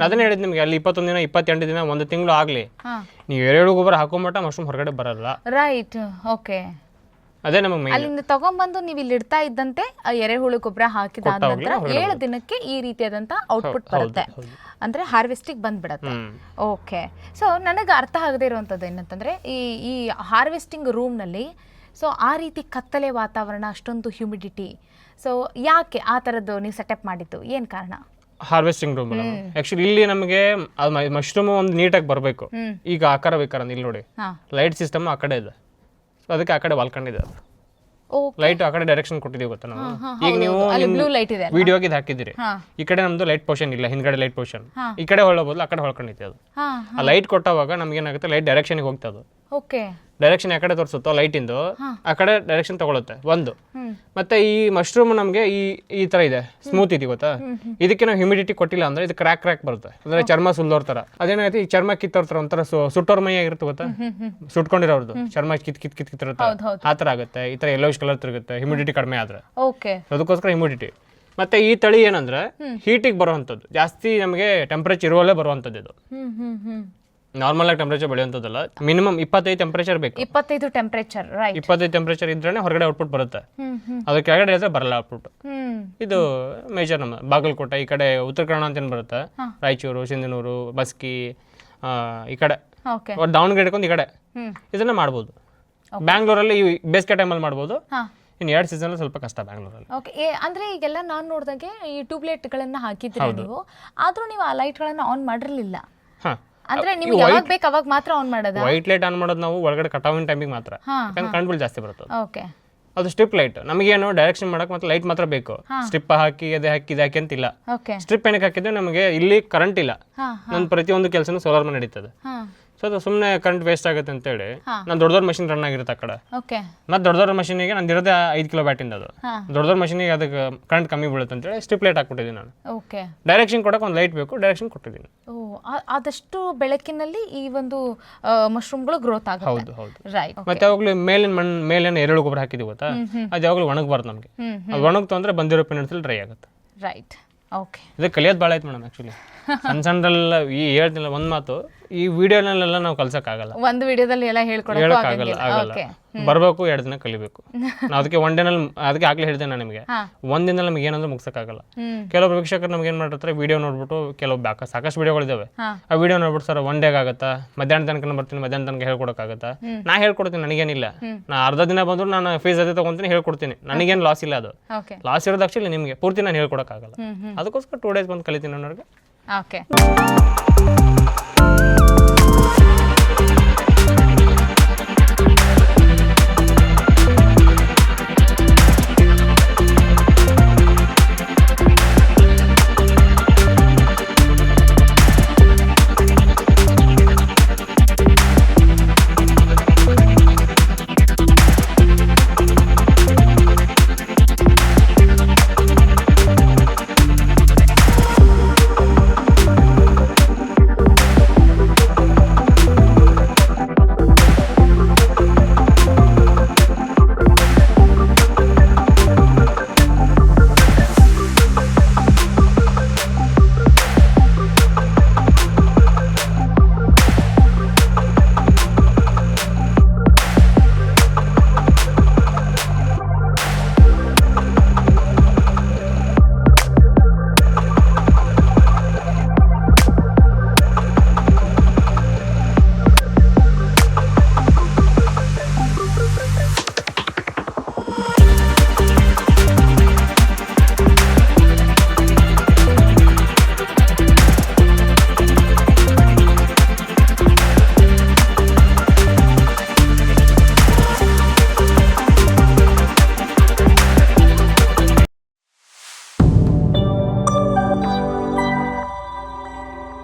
ಅದನ್ನ ಹೇಳಿದ್ ನಿಮ್ಗೆ ಅಲ್ಲಿ 21 ದಿನ 28 ದಿನ 1 ತಿಂಗಳು ಆಗ್ಲಿ, ನೀವು ಎರೆಹುಳು ಗೊಬ್ಬರ ಹಾಕೊಂಬಿಟ್ಟ ಮಶ್ರೂಮ್ ಹೊರಗಡೆ ಬರಲ್ಲ. Right, okay. ಅದೇ ನಮಗೆ ಅಲ್ಲಿಂದ ತಗೊಂಡ್ಬಂದು ನೀವು ಇಲ್ಲಿ ಇಡ್ತಾ ಇದ್ದಂತೆ ಎರೆಹುಳು ಗೊಬ್ಬರ ಹಾಕಿದಾದ ನಂತರ 7 ದಿನಕ್ಕೆ ಈ ರೀತಿಯಾದಂತ ಔಟ್ಪುಟ್ ಬರುತ್ತೆ, ಅಂದ್ರೆ ಹಾರ್ವೆಸ್ಟಿಗೆ ಬಂದ್ಬಿಡತ್ತೆ. ಓಕೆ, ಸೊ ನನಗೆ ಅರ್ಥ ಆಗದೆ ಇರುವಂಥದ್ದು ಏನಂತಂದ್ರೆ ಈ ಹಾರ್ವೆಸ್ಟಿಂಗ್ ರೂಮ್ನಲ್ಲಿ ಸೊ ಆ ರೀತಿ ಕತ್ತಲೆ ವಾತಾವರಣ, ಅಷ್ಟೊಂದು ಹ್ಯೂಮಿಡಿಟಿ, ಸೊ ಯಾಕೆ ಆ ಥರದ್ದು ನೀವು ಸೆಟಪ್ ಮಾಡಿದ್ದು, ಏನು ಕಾರಣ? ಹಾರ್ವೆಸ್ಟಿಂಗ್ ರೂಮ್ ಆಕ್ಚುಲಿ ಇಲ್ಲಿ ನಮಗೆ ಮಶ್ರೂಮ್ ಒಂದು ನೀಟಾಗಿ ಬರಬೇಕು. ಈಗ ಆಕಾರ ಬೇಕಾರೆ ಇಲ್ಲಿ ನೋಡಿ, ಲೈಟ್ ಸಿಸ್ಟಮ್ ಆ ಕಡೆ ಇದೆ, ಅದಕ್ಕೆ ಆ ಕಡೆ ವಾಲ್ಕೊಂಡಿದೆ. ಅದು ಲೈಟ್ ಆ ಕಡೆ ಡೈರೆಕ್ಷನ್ ಕೊಟ್ಟಿದ್ದೀವಿ ಗೊತ್ತಾ ನಾವು. ಈಗ ನೀವು ವಿಡಿಯೋಗೆ ಇದು ಹಾಕಿದಿರಿ, ಈ ಕಡೆ ನಮ್ದು ಲೈಟ್ ಪೋರ್ಷನ್ ಇಲ್ಲ, ಹಿಂದ್ಗಡೆ ಲೈಟ್ ಪೋರ್ಷನ್, ಈ ಕಡೆ ಹೊಳ್ಳೋ ಬದಲು ಆ ಕಡೆ ಹೊಳ್ಕೊಂಡಿದ್ದೆ. ಅದು ಆ ಲೈಟ್ ಕೊಟ್ಟವಾಗ ನಮ್ಗೆ ಏನಾಗುತ್ತೆ, ಲೈಟ್ ಡೈರೆಕ್ಷನ್ಗೆ ಹೋಗ್ತಾ ಅದು ಓಕೆ. ಡೈರೆಕ್ಷನ್ ಯಾವ ಕಡೆ ತೋರಿಸುತ್ತೋ ಲೈಟಿಂದು ಆ ಕಡೆ ಡೈರೆಕ್ಷನ್ ತಗೊಳುತ್ತೆ ಒಂದು. ಮತ್ತೆ ಈ ಮಶ್ರೂಮ್ ನಮಗೆ ಈ ತರ ಇದೆ, ಸ್ಮೂತ್ ಇದೆ ಗೊತ್ತಾ. ಇದಕ್ಕೆ ನಾವು ಹ್ಯೂಮಿಡಿಟಿ ಕೊಟ್ಟಿಲ್ಲ ಅಂದ್ರೆ ಇದು ಕ್ರ್ಯಾಕ್ ಬರುತ್ತೆ, ಅಂದ್ರೆ ಚರ್ಮ ಸುಲ್ದೋರ್ ತರ. ಅದೇನಾಯ್ತು ಈ ಚರ್ಮ ಕಿತ್ತೋರ್ ತರ ಒಂಥರ ಸುಟ್ಟೋರ್ ಮೈ ಆಗಿರುತ್ತೆ ಗೊತ್ತಾ, ಸುಟ್ಕೊಂಡಿರೋರ್ದು ಚರ್ಮ ಕಿತ್ತಿರುತ್ತೆ ಆ ತರ ಆಗುತ್ತೆ. ಈ ತರ ಯೆಲ್ಲೋಯಿಶ್ ಕಲರ್ ತಿರುಗುತ್ತೆ ಹ್ಯೂಮಿಡಿಟಿ ಕಡಿಮೆ ಆದ್ರೆ. ಅದಕ್ಕೋಸ್ಕರ ಹ್ಯೂಮಿಡಿಟಿ. ಮತ್ತೆ ಈ ತಳಿ ಏನಂದ್ರೆ ಹೀಟಿಗೆ ಬರುವಂಥದ್ದು, ಜಾಸ್ತಿ ನಮಗೆ ಟೆಂಪರೇಚರ್ ಇರುವಲ್ಲೇ ಬರುವಂಥದ್ದು. ಇದು ನಾರ್ಮಲ್ ಆಗಿ ಟೆಂಪರೇಚರ್ ಬೆಳೆಯುವಂಥದ್ದಲ್ಲ, ಮಿನಿಮಮ್ 25 ಟೆಂಪರೇಚರ್ ಬೇಕು. 25 ಟೆಂಪರೇಚರ್, ರೈಟ್. 25 ಟೆಂಪರೇಚರ್ ಇದ್ರೆ ಹೊರಗಡೆ ಔಟ್ಪುಟ್ ಬರುತ್ತೆ, ಅದ್ರ ಕೆಳಗಡೆ ಇದ್ರೆ ಬರಲ್ಲ ಔಟ್ಪುಟ್. ಇದು ಮೇಜರ್ ನಮ್ಮ ಬಾಗಲಕೋಟೆ ಈ ಕಡೆ, ಉತ್ತರ ಕನ್ನಡ ಅಂತ ಏನು ಬರುತ್ತೆ, ರಾಯಚೂರು, ಸಿಂಧನೂರು, ಬಸ್ಕಿ, ಈ ಕಡೆ ದಾವಣಗೆರೆಗೊಂದು ಈ ಕಡೆ ಇದನ್ನ ಮಾಡ್ಬೋದು. ಬ್ಯಾಂಗ್ಳೂರಲ್ಲಿ ಈ ಬೇಸಿಗೆ ಟೈಮಲ್ಲಿ ಮಾಡ್ಬೋದು. ಇನ್ನು 2 ಸೀಸನ್ ಸ್ವಲ್ಪ ಕಷ್ಟ ಬ್ಯಾಂಗ್ಳೂರಲ್ಲಿ. ಓಕೆ. ಅಂದ್ರೆ ಈಗೆಲ್ಲ ನಾನು ನೋಡಿದಾಗೆ ಈ ಟ್ಯೂಬ್ಲೈಟ್ಗಳನ್ನ ಹಾಕಿದ್ರೆ ನೀವು, ಆದ್ರೂ ನೀವು ಆ ಲೈಟ್ಗಳನ್ನ ಆನ್ ಮಾಡಿರಲಿಲ್ಲ. ಅಂದ್ರೆ ನಿಮ್ಗೆ ಯಾವಾಗ ಬೇಕು ಅವಾಗ ಮಾತ್ರ ಆನ್ ಮಾಡೋದು. ವೈಟ್ ಲೈಟ್ ಆನ್ ಮಾಡೋದು ನಾವು ಒಳಗಡೆ ಕಟಾವಿನ ಟೈಮಿಗೆ ಮಾತ್ರ, ಯಾಕಂದ್ರೆ ಕರೆಂಟ್ ಬಿಲ್ ಜಾಸ್ತಿ ಬರುತ್ತೆ. ಓಕೆ. ಅದು ಸ್ಟ್ರಿಪ್ ಲೈಟ್. ನಮಗೇನು ಡೈರೆಕ್ಷನ್ ಮಾಡಕ್ ಮತ್ತೆ ಲೈಟ್ ಮಾತ್ರ ಬೇಕು. ಸ್ಟ್ರಿಪ್ ಹಾಕಿ ಅದೇ ಹಾಕಿ ಇದು ಹಾಕಿ ಅಂತಿಲ್ಲ. ಸ್ಟ್ರಿಪ್ ಏನಕ್ಕೆ ಹಾಕಿದ್ರೆ ನಮಗೆ ಇಲ್ಲಿ ಕರೆಂಟ್ ಇಲ್ಲ, ನನ್ನ ಪ್ರತಿಯೊಂದು ಕೆಲಸನೂ ಸೋಲಾರ್ ಮೇಲೆ ನಡೀತದೆ. ಸೊ ಅದು ಸುಮ್ಮನೆ ಕರೆಂಟ್ ವೇಸ್ಟ್ ಆಗುತ್ತೆ ಅಂತೇಳಿ ನಾನು ದೊಡ್ಡ ಮಷಿನ್ ರನ್ ಆಗಿರುತ್ತೆ ಆ ಕಡೆ. ಮತ್ತೆ ದೊಡ್ಡ ಮಷೀನಿಗೆ ನಂದು ಇರೋದೇ 5 ಕಿಲೋ ಬ್ಯಾಟಿಂದ. ಅದು ದೊಡ್ಡ ಮಷೀನಿಗೆ ಅದಕ್ಕೆ ಕರೆಂಟ್ ಕಮ್ಮಿ ಬೀಳುತ್ತೆ ಅಂತೇಳಿ ಸ್ಟ್ರಿಪ್ ಲೈಟ್ ಹಾಕ್ಬಿಟ್ಟಿದ್ದೀನಿ ನಾನು. ಡೈರೆಕ್ಷನ್ ಕೊಡಕ್ಕೆ ಒಂದು ಲೈಟ್ ಬೇಕು, ಡೈರೆಕ್ಷನ್ ಕೊಟ್ಟಿದ್ದೀನಿ. ಆದಷ್ಟು ಬೆಳಕಿನಲ್ಲಿ ಈ ಒಂದು ಮಶ್ರೂಮ್ಗಳು ಗ್ರೋತ್ ಆಗುತ್ತೆ. ಹೌದು ಹೌದು, ರೈಟ್. ಮತ್ತೆ ಯಾವಾಗಲೂ ಮೇಲಿನ ಎರೆಹುಳು ಗೊಬ್ಬರ ಹಾಕಿದೀವಿ ಗೊತ್ತಾ, ಅದು ಯಾವಾಗಲೂ ಒಣಗಬಾರ್ದು ನಮಗೆ. ಅದು ಒಣಗ್ತು ಅಂದ್ರೆ ಬಂದಿರೋ ಪಿನಟ್ಸಲ್ಲಿ ಡ್ರೈ ಆಗುತ್ತೆ. ರೈಟ್. ಓಕೆ. ಇದು ಕಲಿಯೋದು ಭಾಳ ಆಯ್ತು ಮೇಡಮ್. ಆ್ಯಕ್ಚುಲಿ ಸಣ್ಣದಲ್ಲ, ಈ ಹೇಳ್ತಿಲ್ಲ ಒಂದು ಮಾತು, ಈ ವಿಡಿಯೋನಲ್ಲೆಲ್ಲ ನಾವು ಕಲ್ಸಕ್ಕಾಗಲ್ಲ. ಒಂದು ವಿಡಿಯೋದಲ್ಲಿ ಎಲ್ಲ ಹೇಳಕ್ಕಾಗಲ್ಲ, ಆಗಲ್ಲ. ಬರಬೇಕು, 2 ದಿನ ಕಲಿಬೇಕು ನಾವು. ಅದಕ್ಕೆ ಒನ್ ಡೇನಲ್ಲಿ, ಅದಕ್ಕೆ ಆಗ್ಲೇ ಹೇಳ್ತೇನೆ ನಾನು ನಿಮಗೆ, ಒಂದಿನಲ್ಲಿ ನಮ್ಗೆ ಏನಂದ್ರೆ ಮುಗ್ಸಕ್ಕಾಗಲ್ಲ. ಕೆಲವೊಬ್ರು ವೀಕ್ಷಕರು ನಮ್ಗೆ ಏನು ಮಾಡಿರ್ತಾರೆ, ವಿಡಿಯೋ ನೋಡ್ಬಿಟ್ಟು ಕೆಲವು ಸಾಕಷ್ಟು ವಿಡಿಯೋಗಳಿದ್ದಾವೆ, ಆ ವಿಡಿಯೋ ನೋಡ್ಬಿಟ್ಟು ಸರ್ 1 ಡೇಗೆ ಆಗುತ್ತಾ, ಮಧ್ಯಾಹ್ನ ತನಕ ಬರ್ತೀನಿ, ಮಧ್ಯಾಹ್ನ ತನಕ ಹೇಳ್ಕೊಡಕ್ಕಾಗತ್ತಾ. ನಾ ಹೇಳ್ಕೊಡ್ತೀನಿ, ನನಗೇನಿಲ್ಲ. ನಾ ಅರ್ಧ ದಿನ ಬಂದ್ರು ನಾನು ಫೀಸ್ ಅದೇ ತಗೊಂತೀನಿ, ಹೇಳ್ಕೊಡ್ತೀನಿ, ನನಗೇನು ಲಾಸ್ ಇಲ್ಲ. ಅದು ಲಾಸ್ ಇರೋದು ಆಕ್ಚುಲಿ ನಿಮಗೆ, ಪೂರ್ತಿ ನಾನು ಹೇಳ್ಕೊಡಕ್ಕಾಗಲ್ಲ. ಅದಕ್ಕೋಸ್ಕರ 2 ಡೇಸ್ ಬಂದು ಕಲಿತೀನಿ ಅನ್ನೋರಿಗೆ. ಓಕೆ.